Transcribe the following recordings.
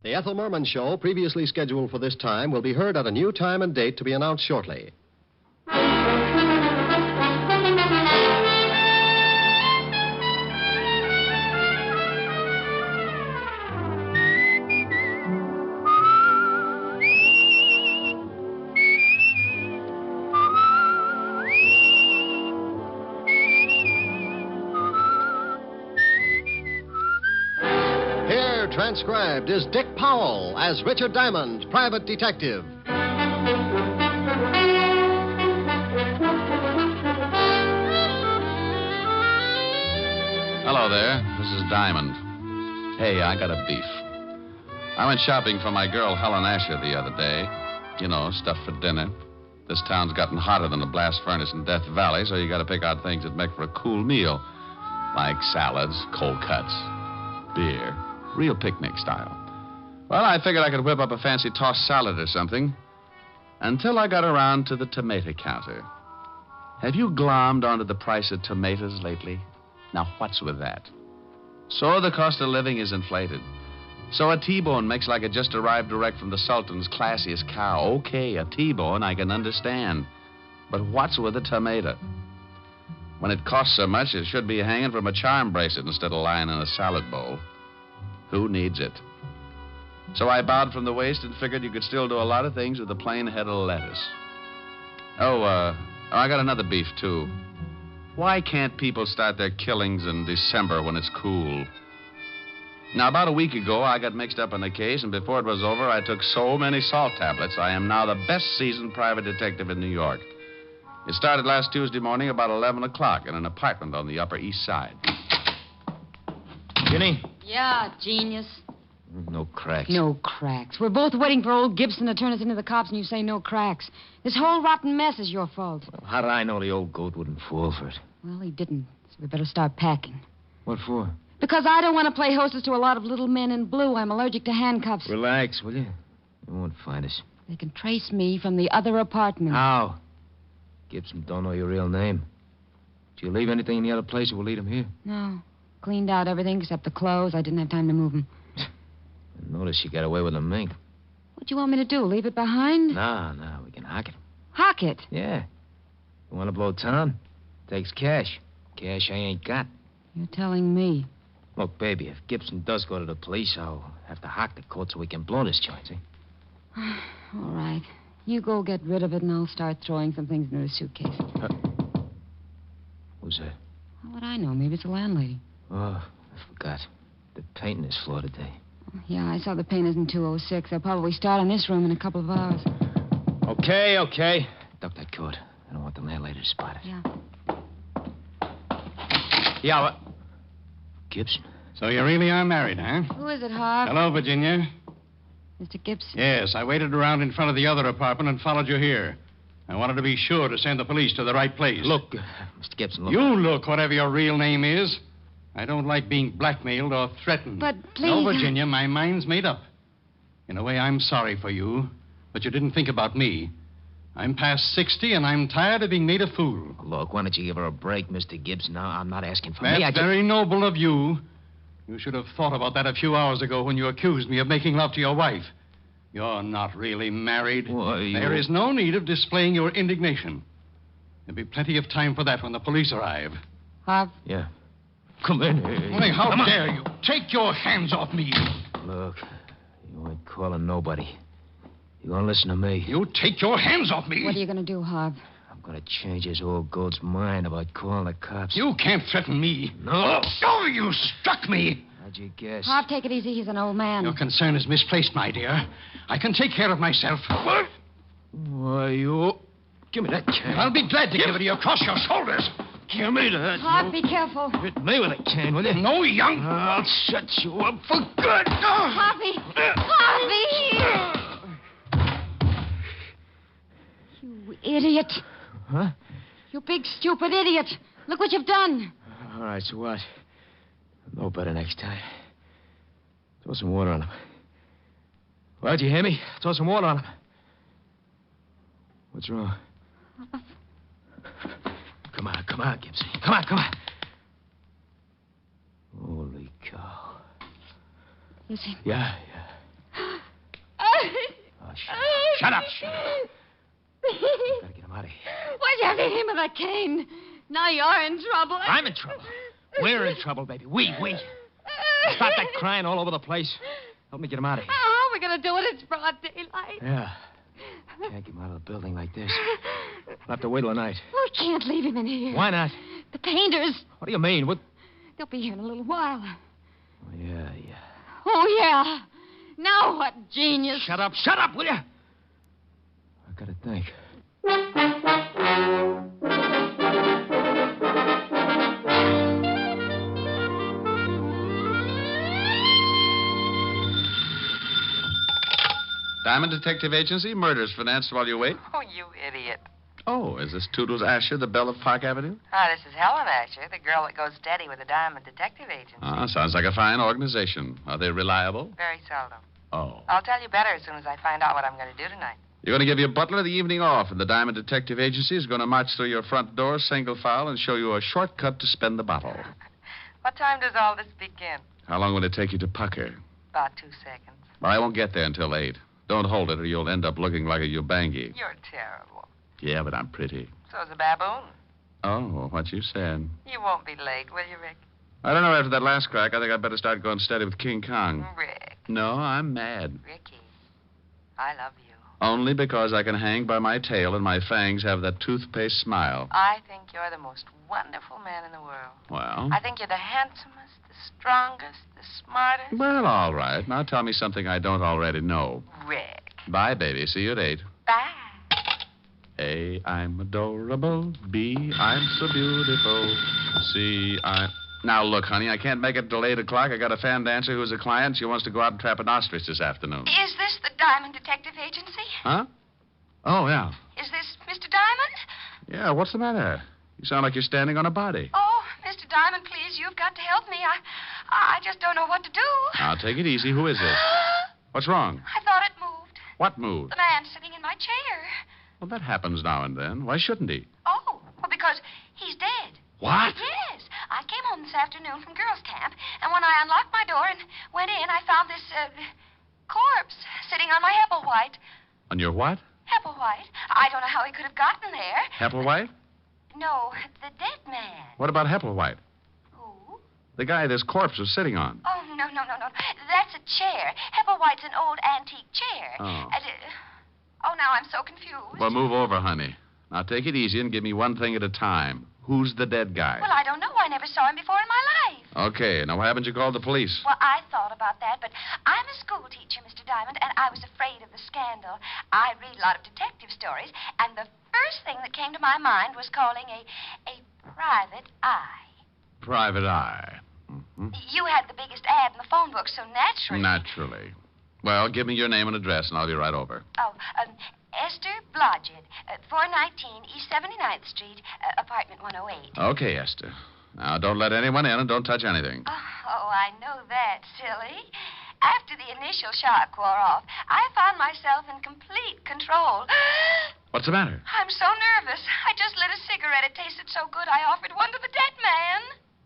The Ethel Merman Show, previously scheduled for this time, will be heard at a new time and date to be announced shortly. Transcribed is Dick Powell as Richard Diamond, private detective. Hello there. This is Diamond. Hey, I got a beef. I went shopping for my girl Helen Asher the other day. You know, stuff for dinner. This town's gotten hotter than a blast furnace in Death Valley, so you got to pick out things that make for a cool meal, like salads, cold cuts, beer. Real picnic style. Well, I figured I could whip up a fancy tossed salad or something until I got around to the tomato counter. Have you glommed onto the price of tomatoes lately? Now, what's with that? So the cost of living is inflated. So a T-bone makes like it just arrived direct from the Sultan's classiest cow. Okay, a T-bone I can understand. But what's with a tomato? When it costs so much, it should be hanging from a charm bracelet instead of lying in a salad bowl. Who needs it? So I bowed from the waist and figured you could still do a lot of things with a plain head of lettuce. I got another beef, too. Why can't people start their killings in December when it's cool? Now, about a week ago, I got mixed up in a case, and before it was over, I took so many salt tablets, I am now the best seasoned private detective in New York. It started last Tuesday morning about 11 o'clock in an apartment on the Upper East Side. Ginny? Yeah, genius. No cracks. No cracks. We're both waiting for old Gibson to turn us into the cops, and you say no cracks. This whole rotten mess is your fault. Well, how did I know the old goat wouldn't fall for it? Well, he didn't, so we better start packing. What for? Because I don't want to play hostess to a lot of little men in blue. I'm allergic to handcuffs. Relax, will you? They won't find us. They can trace me from the other apartment. How? Gibson don't know your real name. Did you leave anything in the other place, or we'll leave him here? No. Cleaned out everything except the clothes. I didn't have time to move them. Notice you got away with the mink. What do you want me to do? Leave it behind? No, we can hock it. Hock it? Yeah. You want to blow town? Takes cash. Cash I ain't got. You're telling me. Look, baby, if Gibson does go to the police, I'll have to hock the coat so we can blow this joint, see? All right. You go get rid of it, and I'll start throwing some things into the suitcase. Who's that? How would I know? Maybe it's the landlady. Oh, I forgot. They're painting this floor today. Yeah, I saw the painters in 206. They'll probably start on this room in a couple of hours. Okay. Duck that coat. I don't want the landlady to spot it. Yeah. What? Gibson. So you really are married, huh? Who is it, Harv? Hello, Virginia. Mr. Gibson? Yes, I waited around in front of the other apartment and followed you here. I wanted to be sure to send the police to the right place. Look, Mr. Gibson, look. You look, whatever your real name is. I don't like being blackmailed or threatened. But please... No, Virginia, my mind's made up. In a way, I'm sorry for you, but you didn't think about me. I'm past 60, and I'm tired of being made a fool. Look, why don't you give her a break, Mr. Gibson? Now, I'm not asking for That's very noble of you. You should have thought about that a few hours ago when you accused me of making love to your wife. You're not really married. There is no need of displaying your indignation. There'll be plenty of time for that when the police arrive. Harv? Yeah. Come in. Hey, how dare you? Take your hands off me. Look, you ain't calling nobody. You gonna listen to me? You take your hands off me. What are you gonna do, Harv? I'm gonna change this old goat's mind about calling the cops. You can't threaten me. No. Oh, you struck me. How'd you guess? Harv, take it easy. He's an old man. Your concern is misplaced, my dear. I can take care of myself. What? Why, you... Give me that can. I'll be glad to give it to you across your shoulders. Give me that. Harv, be careful. Hit me with a can, will you? No, young... I'll shut you up for good. Harvey! Harvey! You idiot. Huh? You big, stupid idiot. Look what you've done. All right, so what? Know better next time. Throw some water on him. Well, did you hear me? Throw some water on him. What's wrong? Come on, Gibson. Come on. Holy cow. Is he? Yeah. Shut up. Gotta get him out of here. Why'd you have to hit him with that cane? Now you're in trouble. I'm in trouble. We're in trouble, baby. We. Stop that crying all over the place. Help me get him out of here. How are we going to do it? It's broad daylight. Yeah. Can't get him out of the building like this. We'll have to wait till night. We can't leave him in here. Why not? The painters. What do you mean? What? They'll be here in a little while. Oh, yeah. Oh, yeah. Now what genius. Shut up, will you? I gotta think. Diamond Detective Agency, murders financed while you wait. Oh, you idiot. Oh, is this Toodles Asher, the belle of Park Avenue? This is Helen Asher, the girl that goes steady with the Diamond Detective Agency. Sounds like a fine organization. Are they reliable? Very seldom. Oh. I'll tell you better as soon as I find out what I'm going to do tonight. You're going to give your butler the evening off, and the Diamond Detective Agency is going to march through your front door, single file, and show you a shortcut to spend the bottle. What time does all this begin? How long will it take you to pucker? About 2 seconds. Well, I won't get there until 8. Don't hold it, or you'll end up looking like a Ubangi. You're terrible. Yeah, but I'm pretty. So's a baboon. Oh, what you said. You won't be late, will you, Rick? I don't know. After that last crack, I think I'd better start going steady with King Kong. Rick. No, I'm mad. Ricky, I love you. Only because I can hang by my tail and my fangs have that toothpaste smile. I think you're the most wonderful man in the world. Well? I think you're the handsomest, the strongest, the smartest. Well, all right. Now tell me something I don't already know. Rick. Bye, baby. See you at 8. Bye. A, I'm adorable. B, I'm so beautiful. C, Now, look, honey, I can't make it till 8 o'clock. I got a fan dancer who's a client. She wants to go out and trap an ostrich this afternoon. Is this the Diamond Detective Agency? Huh? Oh, yeah. Is this Mr. Diamond? Yeah, what's the matter? You sound like you're standing on a body. Oh, Mr. Diamond, please, you've got to help me. I just don't know what to do. Now, take it easy. Who is this? What's wrong? I thought it moved. What moved? The man sitting in my chair. Well, that happens now and then. Why shouldn't he? Oh, well, because he's dead. What? Yes. I came home this afternoon from girls' camp, and when I unlocked my door and went in, I found this, corpse sitting on my Hepplewhite. On your what? Hepplewhite. I don't know how he could have gotten there. Hepplewhite? No, the dead man. What about Hepplewhite? Who? The guy this corpse was sitting on. Oh, no. That's a chair. Hepplewhite's an old antique chair. Oh. Oh, now I'm so confused. Well, move over, honey. Now, take it easy and give me one thing at a time. Who's the dead guy? Well, I don't know. I never saw him before in my life. Okay, now why haven't you called the police? Well, I thought about that, but I'm a school teacher, Mr. Diamond, and I was afraid of the scandal. I read a lot of detective stories, and the first thing that came to my mind was calling a private eye. Private eye. Mm-hmm. You had the biggest ad in the phone book, so naturally... Naturally. Well, give me your name and address, and I'll be right over. Oh, Esther Blodgett, 419 East 79th Street, apartment 108. Okay, Esther. Now, don't let anyone in and don't touch anything. Oh, I know that, silly. After the initial shock wore off, I found myself in complete control. What's the matter? I'm so nervous. I just lit a cigarette. It tasted so good, I offered one to the dead man.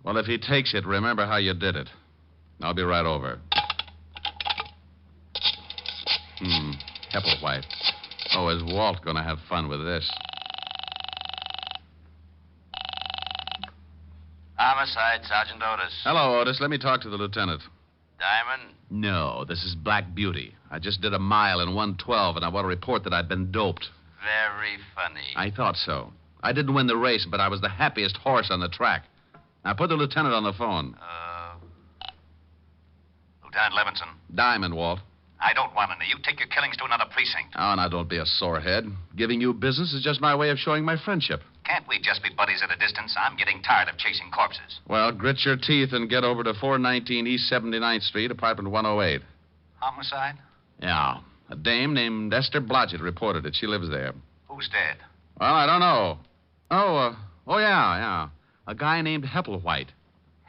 Well, if he takes it, remember how you did it. I'll be right over. Hepplewhite. Oh, is Walt going to have fun with this? Homicide, Sergeant Otis. Hello, Otis. Let me talk to the lieutenant. Diamond? No, this is Black Beauty. I just did a mile in 1:12, and I want to report that I've been doped. Very funny. I thought so. I didn't win the race, but I was the happiest horse on the track. Now, put the lieutenant on the phone. Lieutenant Levinson. Diamond, Walt. I don't want any. You take your killings to another precinct. Oh, now, don't be a sorehead. Giving you business is just my way of showing my friendship. Can't we just be buddies at a distance? I'm getting tired of chasing corpses. Well, grit your teeth and get over to 419 East 79th Street, apartment 108. Homicide? Yeah. A dame named Esther Blodgett reported it. She lives there. Who's dead? Well, I don't know. Yeah. A guy named Hepplewhite.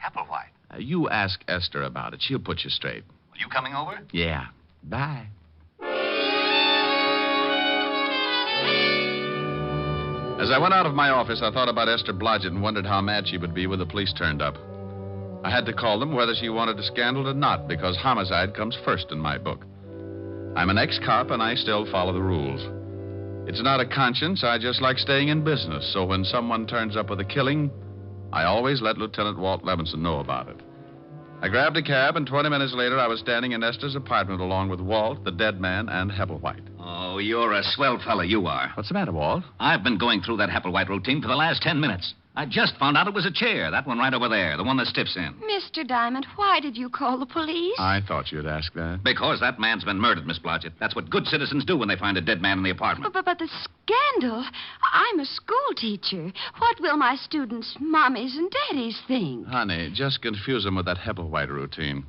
Hepplewhite? You ask Esther about it. She'll put you straight. Are you coming over? Yeah. Bye. As I went out of my office, I thought about Esther Blodgett and wondered how mad she would be when the police turned up. I had to call them whether she wanted a scandal or not, because homicide comes first in my book. I'm an ex-cop, and I still follow the rules. It's not a conscience. I just like staying in business. So when someone turns up with a killing, I always let Lieutenant Walt Levinson know about it. I grabbed a cab, and 20 minutes later, I was standing in Esther's apartment along with Walt, the dead man, and Hepplewhite. Oh, you're a swell fella, you are. What's the matter, Walt? I've been going through that Hepplewhite routine for the last 10 minutes. I just found out it was a chair, that one right over there, the one that stiffs in. Mr. Diamond, why did you call the police? I thought you'd ask that. Because that man's been murdered, Miss Blodgett. That's what good citizens do when they find a dead man in the apartment. But the scandal. I'm a school teacher. What will my students' mommies and daddies think? Honey, just confuse them with that Hepplewhite routine.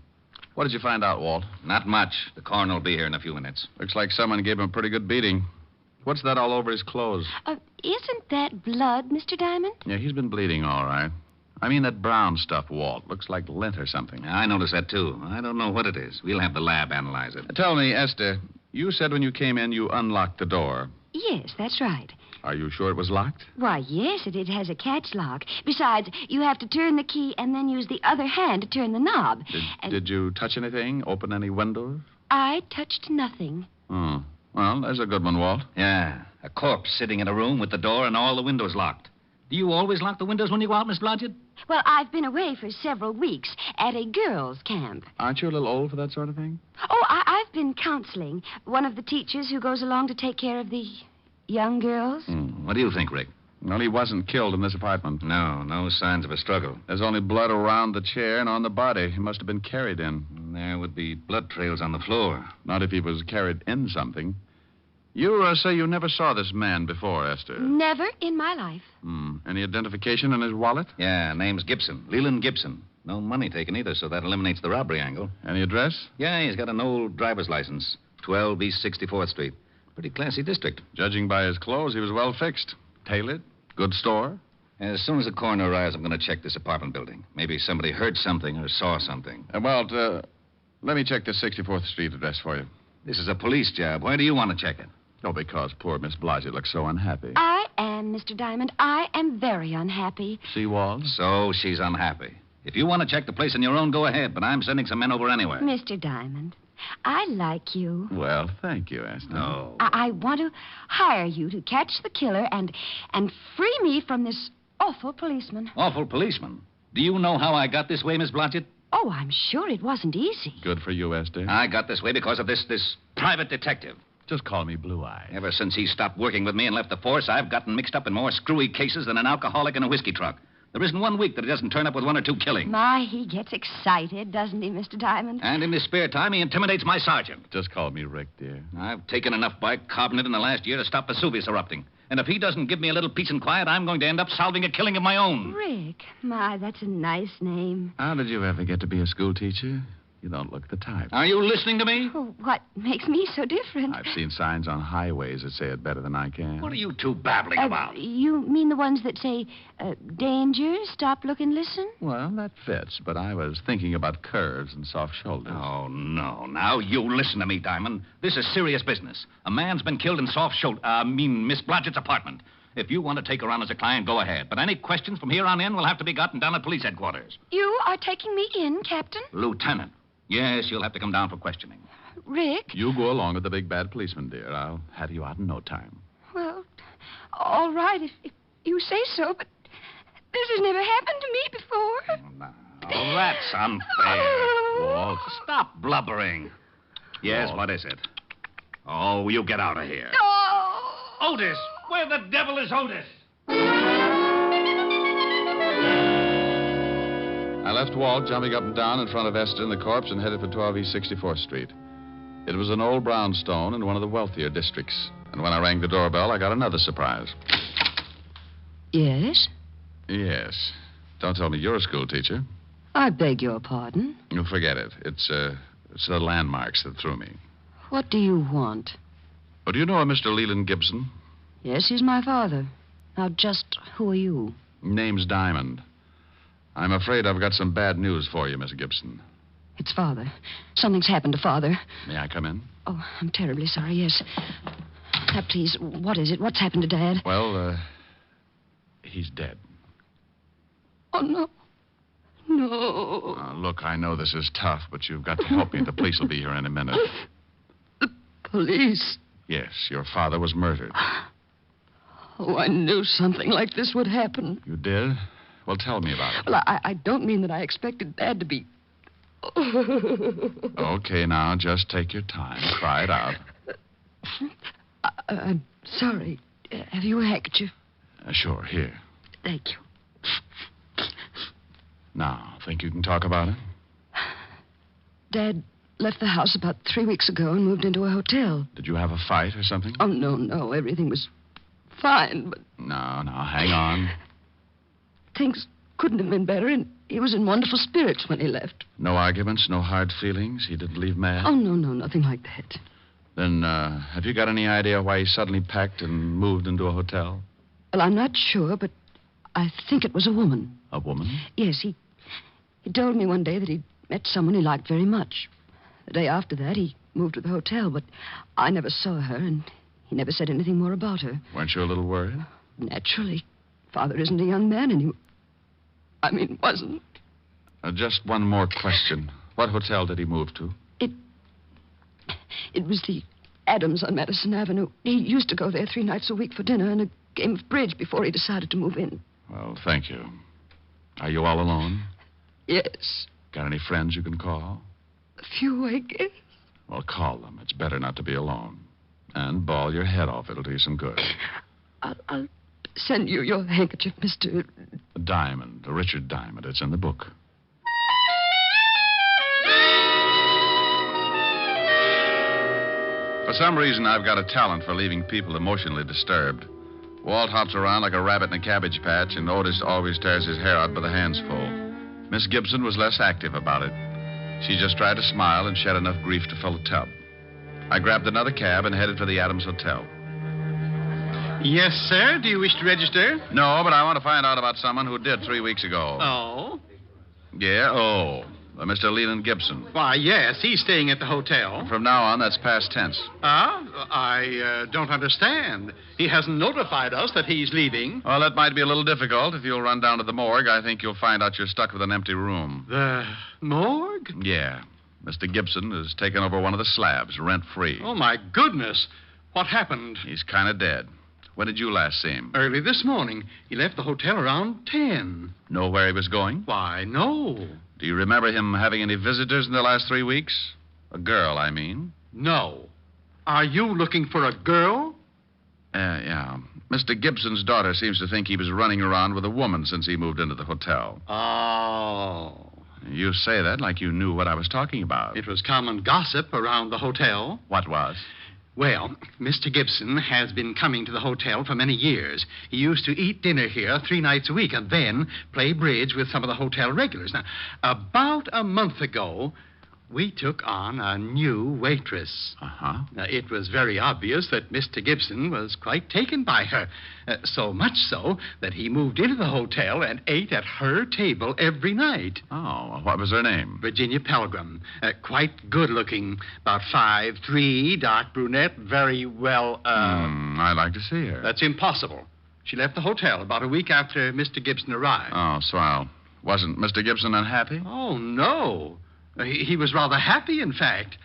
What did you find out, Walt? Not much. The coroner will be here in a few minutes. Looks like someone gave him a pretty good beating. What's that all over his clothes? Isn't that blood, Mr. Diamond? Yeah, he's been bleeding all right. I mean that brown stuff, Walt. Looks like lint or something. I noticed that, too. I don't know what it is. We'll have the lab analyze it. Tell me, Esther, you said when you came in you unlocked the door. Yes, that's right. Are you sure it was locked? Why, yes, it has a catch lock. Besides, you have to turn the key and then use the other hand to turn the knob. Did you touch anything? Open any windows? I touched nothing. Oh. Well, there's a good one, Walt. Yeah, a corpse sitting in a room with the door and all the windows locked. Do you always lock the windows when you go out, Miss Blodgett? Well, I've been away for several weeks at a girls' camp. Aren't you a little old for that sort of thing? Oh, I've been counseling. One of the teachers who goes along to take care of the young girls. What do you think, Rick? Well, he wasn't killed in this apartment. No signs of a struggle. There's only blood around the chair and on the body. He must have been carried in. There would be blood trails on the floor. Not if he was carried in something. You say you never saw this man before, Esther. Never in my life. Any identification in his wallet? Yeah, name's Gibson. Leland Gibson. No money taken either, so that eliminates the robbery angle. Any address? Yeah, he's got an old driver's license. 12 East 64th Street. Pretty classy district. Judging by his clothes, he was well fixed. Tailored. Good store. As soon as the coroner arrives, I'm going to check this apartment building. Maybe somebody heard something or saw something. Walt, let me check the 64th Street address for you. This is a police job. Why do you want to check it? Oh, because poor Miss Blodgett looks so unhappy. I am, Mr. Diamond. I am very unhappy. See, Walt? So she's unhappy. If you want to check the place on your own, go ahead, but I'm sending some men over anyway. Mr. Diamond, I like you. Well, thank you, Esther. No. I want to hire you to catch the killer and free me from this awful policeman. Awful policeman? Do you know how I got this way, Miss Blodgett? Oh, I'm sure it wasn't easy. Good for you, Esther. I got this way because of this private detective. Just call me Blue Eye. Ever since he stopped working with me and left the force, I've gotten mixed up in more screwy cases than an alcoholic in a whiskey truck. There isn't 1 week that he doesn't turn up with 1 or 2 killings. My, he gets excited, doesn't he, Mr. Diamond? And in his spare time, he intimidates my sergeant. Just call me Rick, dear. I've taken enough bicarbonate in the last year to stop Vesuvius erupting. And if he doesn't give me a little peace and quiet, I'm going to end up solving a killing of my own. Rick. My, that's a nice name. How did you ever get to be a school teacher? You don't look the type. Are you listening to me? Oh, what makes me so different? I've seen signs on highways that say it better than I can. What are you two babbling about? You mean the ones that say, danger, stop, look, and listen? Well, that fits, but I was thinking about curves and soft shoulders. Oh, no. Now, you listen to me, Diamond. This is serious business. A man's been killed in Miss Blodgett's apartment. If you want to take her on as a client, go ahead. But any questions from here on in will have to be gotten down at police headquarters. You are taking me in, Captain? Lieutenant. Yes, you'll have to come down for questioning. Rick? You go along with the big bad policeman, dear. I'll have you out in no time. Well, all right, if you say so, but this has never happened to me before. Oh, that's unfair. Walt. Stop blubbering. Yes, Walt. what is it? Oh, you get out of here. Oh! Otis! Where the devil is Otis? I left Walt jumping up and down in front of Esther and the corpse and headed for 12 East 64th Street. It was an old brownstone in one of the wealthier districts. And when I rang the doorbell, I got another surprise. Yes? Yes. Don't tell me you're a school teacher. I beg your pardon. You forget it. It's the landmarks that threw me. What do you want? Oh, do you know a Mr. Leland Gibson? Yes, he's my father. Now, just who are you? Name's Diamond. I'm afraid I've got some bad news for you, Miss Gibson. It's Father. Something's happened to Father. May I come in? Oh, I'm terribly sorry, yes. Now, please, what is it? What's happened to Dad? Well, he's dead. Oh, no. No. Look, I know this is tough, but you've got to help me. The police will be here in a minute. The Police? Yes, your father was murdered. Oh, I knew something like this would happen. You did? Well, tell me about it. Well, I don't mean that I expected Dad to be... Okay, now, just take your time. Cry it out. I'm sorry. Have you a handkerchief? Sure, here. Thank you. Now, think you can talk about it? Dad left the house about 3 weeks ago and moved into a hotel. Did you have a fight or something? Oh, no. Everything was fine, but... No, hang on. Things couldn't have been better, and he was in wonderful spirits when he left. No arguments, no hard feelings? He didn't leave mad? Oh, no, nothing like that. Then, have you got any idea why he suddenly packed and moved into a hotel? Well, I'm not sure, but I think it was a woman. A woman? Yes, he told me one day that he'd met someone he liked very much. The day after that, he moved to the hotel, but I never saw her, and he never said anything more about her. Weren't you a little worried? Naturally. Father isn't a young man anymore. I mean, wasn't. Just one more question. What hotel did he move to? It was the Adams on Madison Avenue. He used to go there 3 nights a week for dinner and a game of bridge before he decided to move in. Well, thank you. Are you all alone? Yes. Got any friends you can call? A few, I guess. Well, call them. It's better not to be alone. And bawl your head off. It'll do you some good. I'll send you your handkerchief, Mr. Diamond, Richard Diamond. It's in the book. For some reason, I've got a talent for leaving people emotionally disturbed. Walt hops around like a rabbit in a cabbage patch, and Otis always tears his hair out by the handsful. Miss Gibson was less active about it. She just tried to smile and shed enough grief to fill a tub. I grabbed another cab and headed for the Adams Hotel. Yes, sir. Do you wish to register? No, but I want to find out about someone who did 3 weeks ago. Oh? Yeah, Mr. Leland Gibson. Why, yes, he's staying at the hotel. From now on, that's past tense. I don't understand. He hasn't notified us that he's leaving. Well, that might be a little difficult. If you'll run down to the morgue, I think you'll find out you're stuck with an empty room. The morgue? Yeah. Mr. Gibson has taken over one of the slabs, rent-free. Oh, my goodness. What happened? He's kind of dead. When did you last see him? Early this morning. He left the hotel around 10. Know where he was going? Why, no. Do you remember him having any visitors in the last 3 weeks? A girl, I mean. No. Are you looking for a girl? Yeah. Mr. Gibson's daughter seems to think he was running around with a woman since he moved into the hotel. Oh. You say that like you knew what I was talking about. It was common gossip around the hotel. What was? Well, Mr. Gibson has been coming to the hotel for many years. He used to eat dinner here 3 nights a week and then play bridge with some of the hotel regulars. Now, about a month ago, we took on a new waitress. Uh-huh. Now, it was very obvious that Mr. Gibson was quite taken by her. So much so that he moved into the hotel and ate at her table every night. Oh, what was her name? Virginia Pelgrim. Quite good-looking. About 5'3", dark brunette, very well, I'd like to see her. That's impossible. She left the hotel about a week after Mr. Gibson arrived. Oh, swell. Wasn't Mr. Gibson unhappy? Oh, no. He was rather happy, in fact.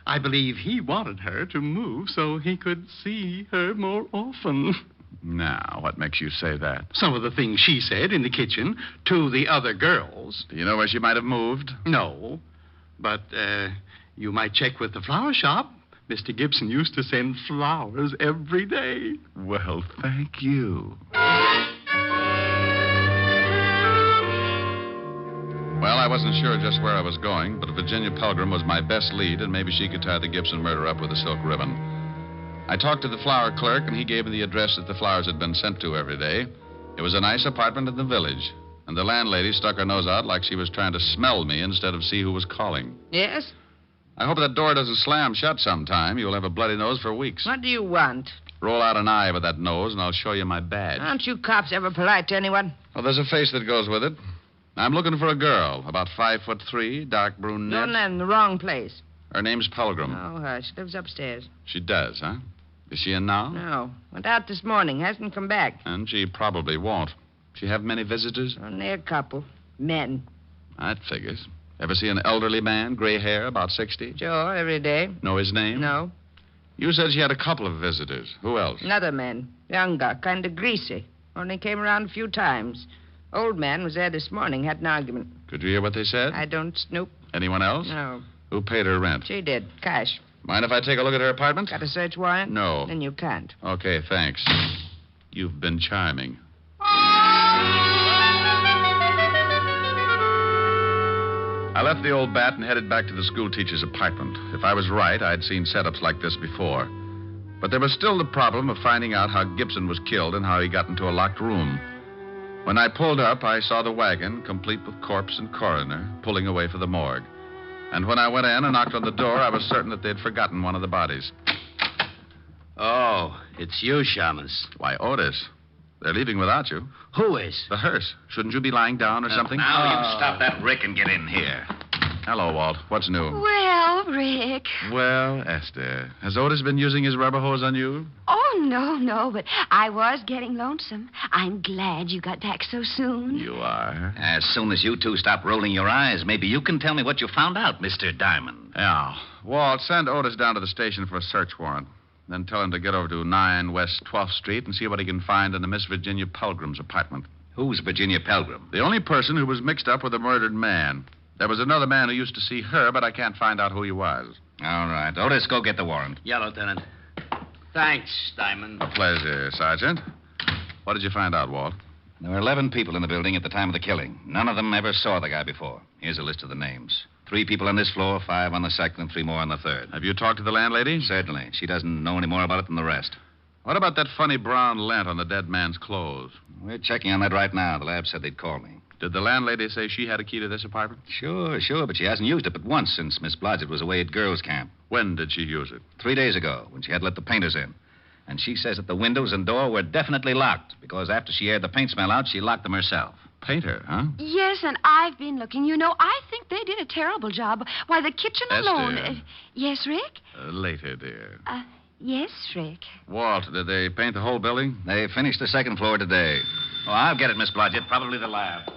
I believe he wanted her to move so he could see her more often. Now, what makes you say that? Some of the things she said in the kitchen to the other girls. Do you know where she might have moved? No. But, you might check with the flower shop. Mr. Gibson used to send flowers every day. Well, thank you. Well, I wasn't sure just where I was going, but Virginia Pelgrim was my best lead, and maybe she could tie the Gibson murder up with a silk ribbon. I talked to the flower clerk, and he gave me the address that the flowers had been sent to every day. It was a nice apartment in the village, and the landlady stuck her nose out like she was trying to smell me instead of see who was calling. Yes? I hope that door doesn't slam shut sometime. You'll have a bloody nose for weeks. What do you want? Roll out an eye with that nose, and I'll show you my badge. Aren't you cops ever polite to anyone? Well, there's a face that goes with it. I'm looking for a girl, about 5'3", dark brunette. You're in the wrong place. Her name's Pelgrim. Oh, she lives upstairs. She does, huh? Is she in now? No. Went out this morning. Hasn't come back. And she probably won't. She have many visitors? Only a couple. Men. That figures. Ever see an elderly man, gray hair, about 60? Sure, every day. Know his name? No. You said she had a couple of visitors. Who else? Another man. Younger, kind of greasy. Only came around a few times. Old man was there this morning, had an argument. Could you hear what they said? I don't snoop. Anyone else? No. Who paid her rent? She did. Cash. Mind if I take a look at her apartment? Got a search warrant? No. Then you can't. Okay, thanks. You've been charming. I left the old bat and headed back to the schoolteacher's apartment. If I was right, I'd seen setups like this before. But there was still the problem of finding out how Gibson was killed and how he got into a locked room. When I pulled up, I saw the wagon, complete with corpse and coroner, pulling away for the morgue. And when I went in and knocked on the door, I was certain that they'd forgotten one of the bodies. Oh, it's you, Shamus. Why, Otis. They're leaving without you. Who is? The hearse. Shouldn't you be lying down or something? Now you stop that Rick and get in here. Hello, Walt. What's new? Well, Rick. Well, Esther, has Otis been using his rubber hose on you? Oh, no, but I was getting lonesome. I'm glad you got back so soon. You are? As soon as you two stop rolling your eyes, maybe you can tell me what you found out, Mr. Diamond. Yeah. Walt, send Otis down to the station for a search warrant. Then tell him to get over to 9 West 12th Street and see what he can find in the Miss Virginia Pelgrim's apartment. Who's Virginia Pelgrim? The only person who was mixed up with the murdered man. There was another man who used to see her, but I can't find out who he was. All right. Otis, go get the warrant. Yeah, Lieutenant. Thanks, Diamond. A pleasure, Sergeant. What did you find out, Walt? There were 11 people in the building at the time of the killing. None of them ever saw the guy before. Here's a list of the names. 3 people on this floor, 5 on the second, and 3 more on the third. Have you talked to the landlady? Certainly. She doesn't know any more about it than the rest. What about that funny brown lint on the dead man's clothes? We're checking on that right now. The lab said they'd call me. Did the landlady say she had a key to this apartment? Sure, but she hasn't used it but once since Miss Blodgett was away at girls' camp. When did she use it? 3 days ago, when she had let the painters in. And she says that the windows and door were definitely locked, because after she aired the paint smell out, she locked them herself. Painter, huh? Yes, and I've been looking. You know, I think they did a terrible job. Why, the kitchen Esther. alone... yes, Rick? Later, dear. Yes, Rick. Walt, did they paint the whole building? They finished the second floor today. Oh, I'll get it, Miss Blodgett. Probably the lab.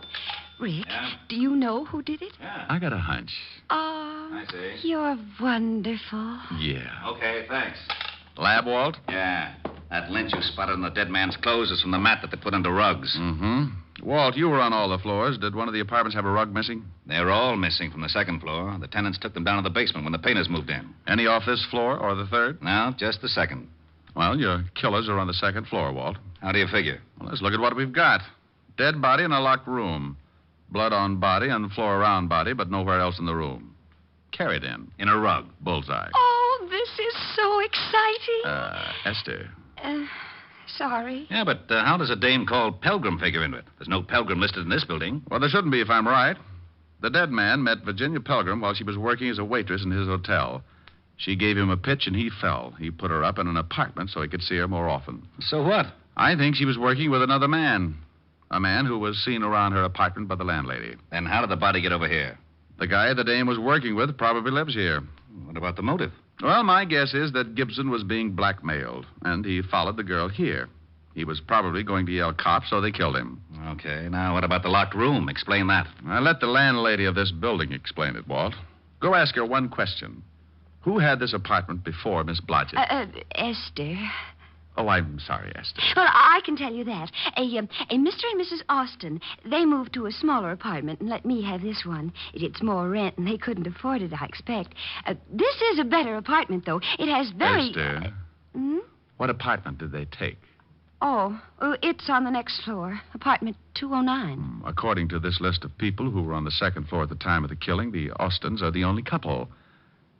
Rick, Yeah? do you know who did it? Yeah. I got a hunch. Oh, I see. you're wonderful. Yeah. Okay, thanks. Lab, Walt? Yeah. That lint you spotted on the dead man's clothes is from the mat that they put under rugs. Mm-hmm. Walt, you were on all the floors. Did one of the apartments have a rug missing? They're all missing from the second floor. The tenants took them down to the basement when the painters moved in. Any off this floor or the third? No, just the second. Well, your killers are on the second floor, Walt. How do you figure? Well, let's look at what we've got. Dead body in a locked room. Blood on body and floor around body, but nowhere else in the room. Carried in a rug. Bullseye. Oh, this is so exciting. Esther. Sorry. Yeah, but how does a dame called Pelgrim figure into it? There's no Pelgrim listed in this building. Well, there shouldn't be if I'm right. The dead man met Virginia Pelgrim while she was working as a waitress in his hotel. She gave him a pitch and he fell. He put her up in an apartment so he could see her more often. So what? I think she was working with another man. A man who was seen around her apartment by the landlady. Then how did the body get over here? The guy the dame was working with probably lives here. What about the motive? Well, my guess is that Gibson was being blackmailed, and he followed the girl here. He was probably going to yell cops, so they killed him. Okay, now what about the locked room? Explain that. I'll let the landlady of this building explain it, Walt. Go ask her one question. Who had this apartment before Miss Blodgett? Esther. Oh, I'm sorry, Esther. Well, I can tell you that. A Mr. and Mrs. Austin, they moved to a smaller apartment and let me have this one. It's more rent, and they couldn't afford it, I expect. This is a better apartment, though. It has very... Esther, what apartment did they take? Oh, it's on the next floor, apartment 209. According to this list of people who were on the second floor at the time of the killing, the Austins are the only couple.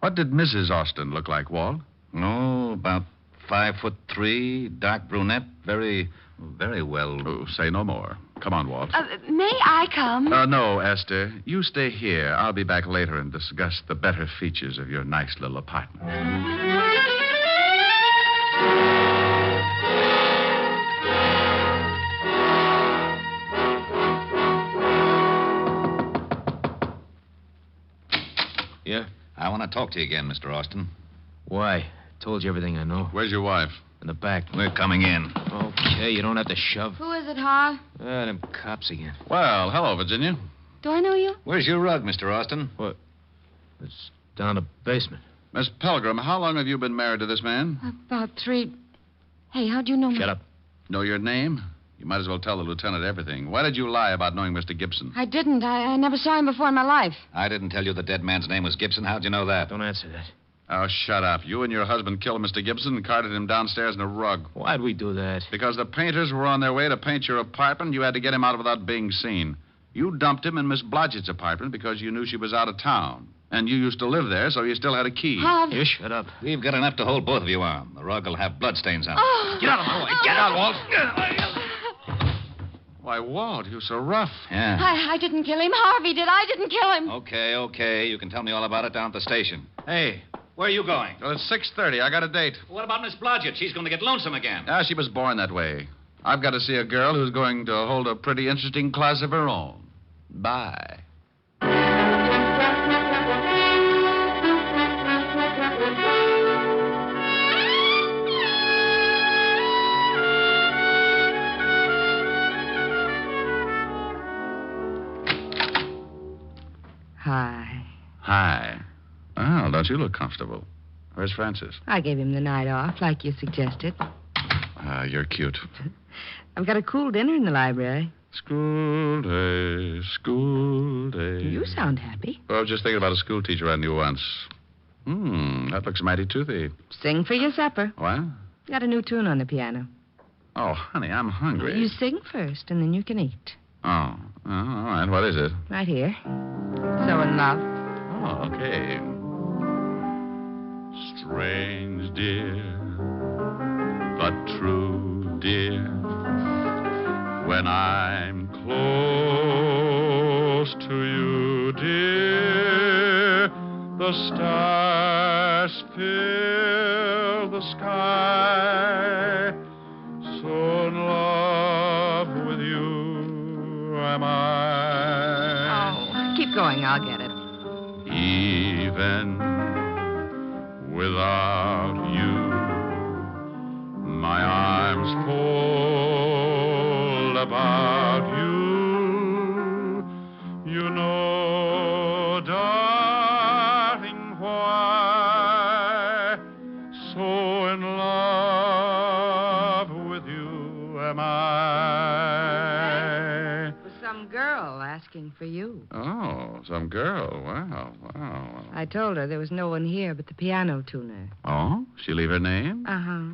What did Mrs. Austin look like, Walt? Oh, about 5'3", dark brunette, very well. Oh, say no more. Come on, Walt. May I come? No, Esther. You stay here. I'll be back later and discuss the better features of your nice little apartment. Yeah? I want to talk to you again, Mr. Austin. Why? Told you everything I know. Where's your wife? In the back. We're coming in. Okay, you don't have to shove. Who is it, Har? Them cops again. Well, hello, Virginia. Do I know you? Where's your rug, Mr. Austin? What? It's down the basement. Miss Pelgrim, how long have you been married to this man? About 3... Hey, how'd you know... Shut up. Know your name? You might as well tell the lieutenant everything. Why did you lie about knowing Mr. Gibson? I didn't. I never saw him before in my life. I didn't tell you the dead man's name was Gibson. How'd you know that? Don't answer that. Oh, shut up. You and your husband killed Mr. Gibson and carted him downstairs in a rug. Why'd we do that? Because the painters were on their way to paint your apartment. You had to get him out without being seen. You dumped him in Miss Blodgett's apartment because you knew she was out of town. And you used to live there, so you still had a key. You shut up. We've got enough to hold both of you on. The rug will have bloodstains on it. Oh. Get out of the way. Get out, Walt. Why, Walt, you're so rough. Yeah. I didn't kill him. Harvey did. I didn't kill him. Okay. You can tell me all about it down at the station. Hey, where are you going? Well, it's 6:30. I got a date. What about Miss Blodgett? She's going to get lonesome again. Ah, she was born that way. I've got to see a girl who's going to hold a pretty interesting class of her own. Bye. Hi. Hi. Well, don't you look comfortable? Where's Francis? I gave him the night off, like you suggested. You're cute. I've got a cool dinner in the library. School day, school day. You sound happy. Well, I was just thinking about a school teacher I knew once. That looks mighty toothy. Sing for your supper. What? Got a new tune on the piano. Oh, honey, I'm hungry. You sing first, and then you can eat. Oh, all right. What is it? Right here. So in love. Oh, okay. Strange, dear, but true, dear. When I'm close to you, dear, the stars fill the sky. So in love with you am I. Oh, keep going. I'll get it. Even without you, my arms fold about you. You know, darling, why so in love with you am I. Was some girl asking for you. Oh, some girl. Wow. I told her there was no one here but the piano tuner. Oh? She leave her name? Uh-huh.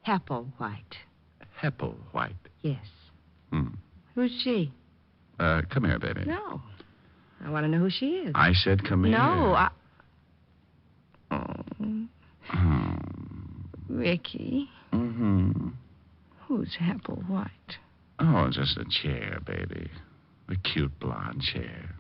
Hepplewhite. Hepplewhite. Yes. Who's she? Come here, baby. No. I want to know who she is. I said come here. No, Oh. Ricky. Mm-hmm. Who's Hepplewhite? Oh, just a chair, baby. A cute blonde chair.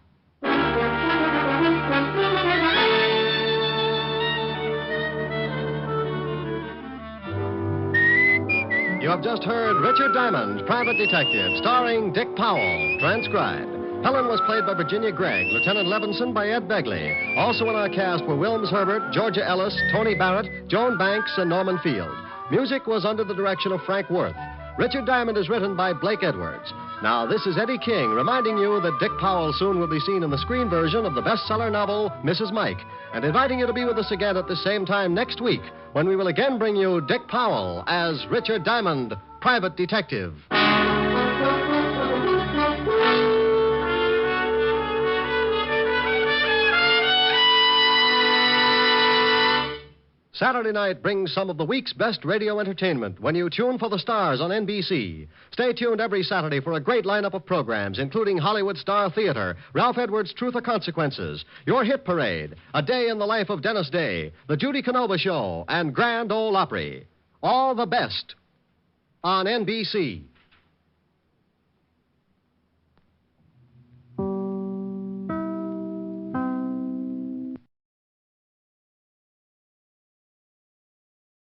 You have just heard Richard Diamond, Private Detective, starring Dick Powell, transcribed. Helen was played by Virginia Gregg, Lieutenant Levinson by Ed Begley. Also in our cast were Wilms Herbert, Georgia Ellis, Tony Barrett, Joan Banks, and Norman Field. Music was under the direction of Frank Worth. Richard Diamond is written by Blake Edwards. Now, this is Eddie King reminding you that Dick Powell soon will be seen in the screen version of the bestseller novel, Mrs. Mike, and inviting you to be with us again at the same time next week when we will again bring you Dick Powell as Richard Diamond, Private Detective. Saturday night brings some of the week's best radio entertainment when you tune for the stars on NBC. Stay tuned every Saturday for a great lineup of programs, including Hollywood Star Theater, Ralph Edwards' Truth or Consequences, Your Hit Parade, A Day in the Life of Dennis Day, The Judy Canova Show, and Grand Ole Opry. All the best on NBC.